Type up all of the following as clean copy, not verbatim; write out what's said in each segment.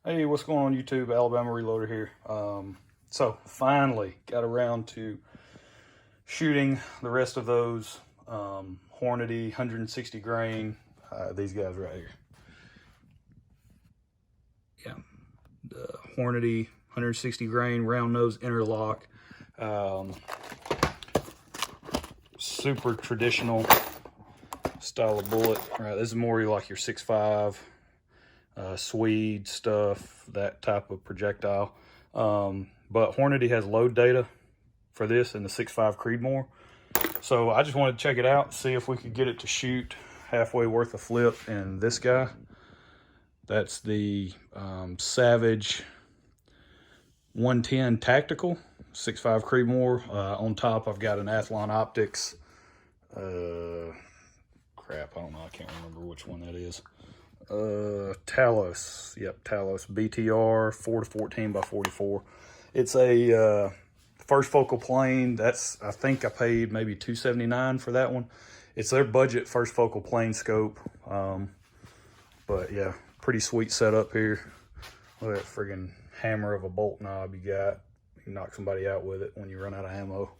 Hey, what's going on YouTube? Alabama Reloader here. So finally got around to shooting the rest of those Hornady 160 grain. These guys right here. Yeah, the Hornady 160 grain round nose interlock. Super traditional style of bullet. Right, this is more like your 6.5 Swede stuff, that type of projectile. But Hornady has load data for this in the 6.5 Creedmoor. So I just wanted to check it out, see if we could get it to shoot halfway worth of flip in this guy. That's the Savage 110 Tactical 6.5 Creedmoor. On top, I've got an Athlon Optics. Crap, I don't know. I can't remember which one that is. Talos. Yep, Talos BTR 4-14 by 44. It's a first focal plane. That's, I think I paid maybe $279 for that one. It's their budget first focal plane scope. But yeah, pretty sweet setup here. Look at that friggin' hammer of a bolt knob you got. You can knock somebody out with it when you run out of ammo.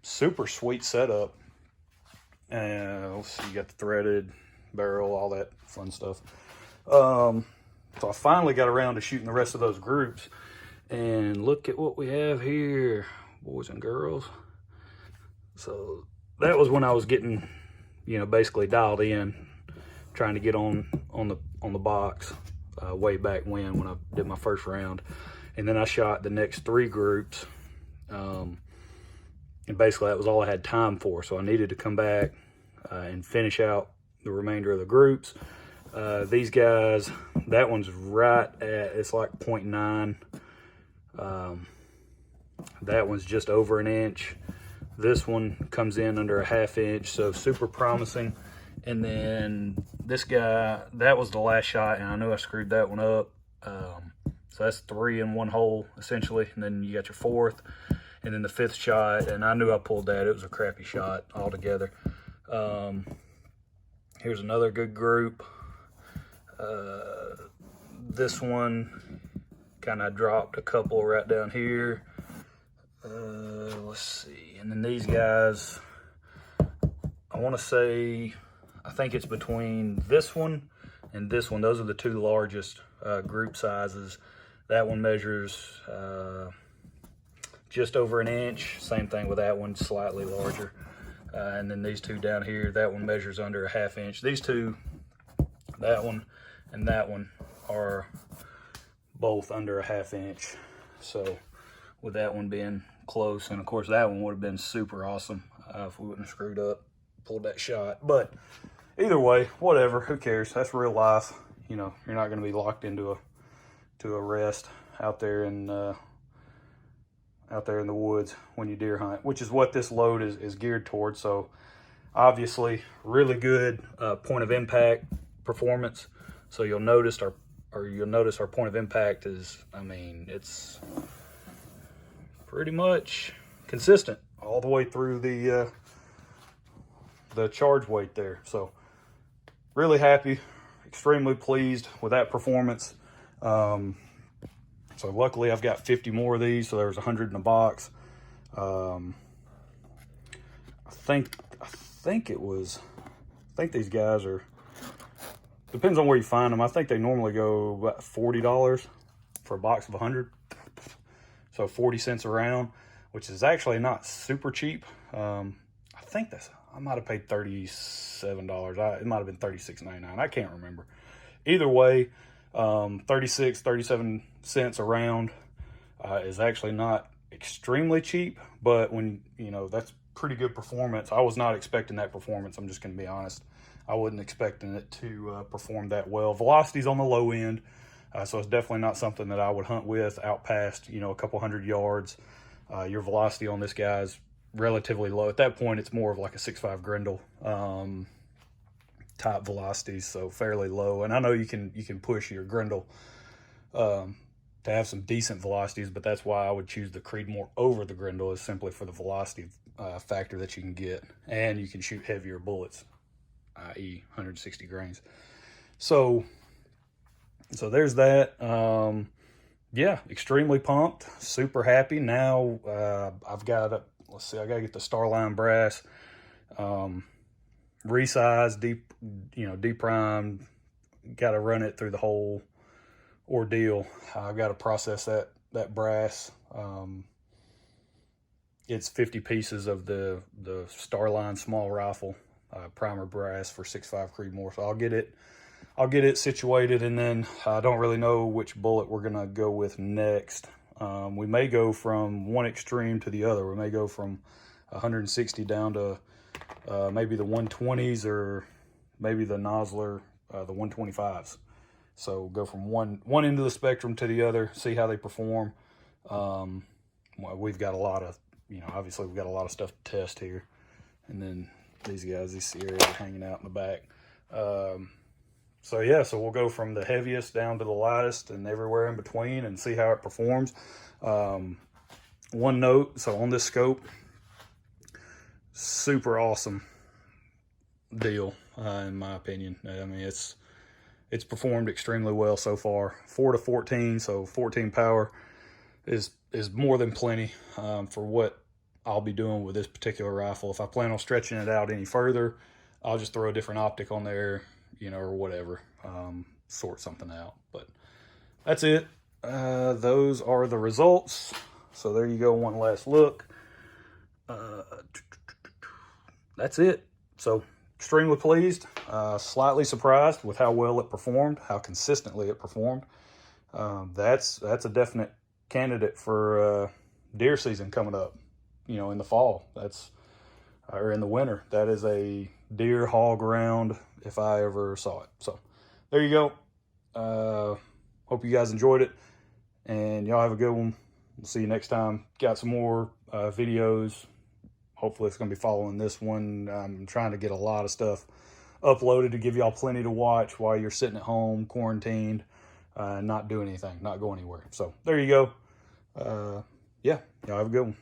Super sweet setup. And let's see, you got the threaded barrel, all that fun stuff. So I finally got around to shooting the rest of those groups. And look at what we have here, boys and girls. So that was when I was getting, basically dialed in, trying to get on the box way back when I did my first round. And then I shot the next 3 groups. And basically that was all I had time for. So I needed to come back and finish out the remainder of the groups. These guys, that one's right at, it's like 0.9. That one's just over an inch. This one comes in under a ½ inch, so super promising. And then this guy, that was the last shot, and I knew I screwed that one up. So that's 3 in one hole, essentially. And then you got your 4th, and then the 5th shot, and I knew I pulled that. It was a crappy shot altogether. Here's another good group. This one kind of dropped a couple right down here. Let's see. And then these guys, I want to say, I think it's between this one and this one. Those are the 2 largest group sizes. That one measures just over an inch. Same thing with that one, slightly larger. And then these 2 down here, that one measures under a ½ inch. These 2, that one and that one, are both under a ½ inch. So with that one being close, and of course that one would have been super awesome if we wouldn't have screwed up, pulled that shot. But either way, whatever, who cares? That's real life. You're not going to be locked into a rest out there in the woods when you deer hunt, which is what this load is geared towards. So obviously really good point of impact performance. So you'll notice our point of impact is, it's pretty much consistent all the way through the charge weight there. So really happy, extremely pleased with that performance. So luckily I've got 50 more of these, so there's 100 in a box. I think these guys are, depends on where you find them. I think they normally go about $40 for a box of 100. So 40 cents a round, which is actually not super cheap. I think I might have paid $37. It might have been $36.99. I can't remember. Either way, 37 cents a round is actually not extremely cheap, but when, that's pretty good performance. I was not expecting that performance. I'm just going to be honest. I wasn't expecting it to perform that well. Velocity's on the low end, so it's definitely not something that I would hunt with out past, a couple 100 yards. Your velocity on this guy is relatively low. At that point, it's more of like a 6.5 Grendel type velocities, so fairly low. And I know you can push your Grendel to have some decent velocities, but that's why I would choose the Creedmoor over the Grendel, is simply for the velocity factor that you can get, and you can shoot heavier bullets, i.e. 160 grains. So So there's that. Yeah, extremely pumped, super happy. Now I've got let's see, I got to get the Starline brass resized, deprimed. Got to run it through the whole ordeal. I've got to process that brass. It's 50 pieces of the Starline small rifle primer brass for 6.5 Creedmoor. So I'll get it situated, and then I don't really know which bullet we're gonna go with next. We may go from one extreme to the other. We may go from 160 down to maybe the 120s, or maybe the Nosler, the 125s. So go from one end of the spectrum to the other, see how they perform. Well, we've got a lot of, obviously we've got a lot of stuff to test here. And then these guys, these Sierras are hanging out in the back. So yeah, so we'll go from the heaviest down to the lightest and everywhere in between and see how it performs. One note, so on this scope, super awesome deal, in my opinion. I mean, it's performed extremely well so far. 4 to 14, so 14 power is more than plenty for what I'll be doing with this particular rifle. If I plan on stretching it out any further, I'll just throw a different optic on there, or whatever, sort something out. But that's it. Those are the results. So there you go, one last look. That's it. So extremely pleased, slightly surprised with how well it performed, how consistently it performed. That's a definite candidate for deer season coming up, in the fall. Or in the winter. That is a deer hog round if I ever saw it. So there you go. Hope you guys enjoyed it, and y'all have a good one. We'll see you next time. Got some more videos. Hopefully it's going to be following this one. I'm trying to get a lot of stuff uploaded to give y'all plenty to watch while you're sitting at home, quarantined, not doing anything, not going anywhere. So there you go. Yeah, y'all have a good one.